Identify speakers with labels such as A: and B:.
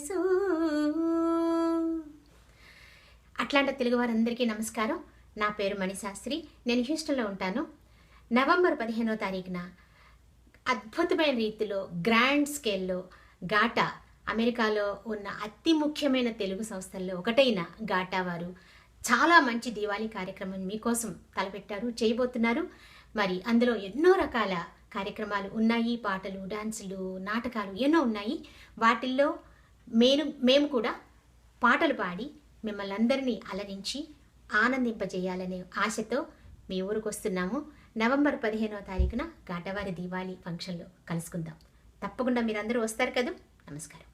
A: మనసు. అట్లాంటి తెలుగు వారందరికీ నమస్కారం. నా పేరు మణిశాస్త్రి. నేను హ్యూస్టన్లో ఉంటాను. నవంబర్ 15వ తారీఖున అద్భుతమైన రీతిలో గ్రాండ్ స్కేల్లో గాటా, అమెరికాలో ఉన్న అతి ముఖ్యమైన తెలుగు సంస్థల్లో ఒకటైన గాటా వారు చాలా మంచి దీవాళీ కార్యక్రమం మీకోసం తలపెట్టారు, చేయబోతున్నారు. మరి అందులో ఎన్నో రకాల కార్యక్రమాలు ఉన్నాయి. పాటలు, డాన్సులు, నాటకాలు ఎన్నో ఉన్నాయి. వాటిల్లో మేము కూడా పాటలు పాడి మిమ్మల్ని అందరినీ అలరించి ఆనందింపజేయాలనే ఆశతో మీ ఊరికి వస్తున్నాము. నవంబర్ 15వ తారీఖున గాటవారి దీవాళీ ఫంక్షన్లో కలుసుకుందాం. తప్పకుండా మీరందరూ వస్తారు కదా. నమస్కారం.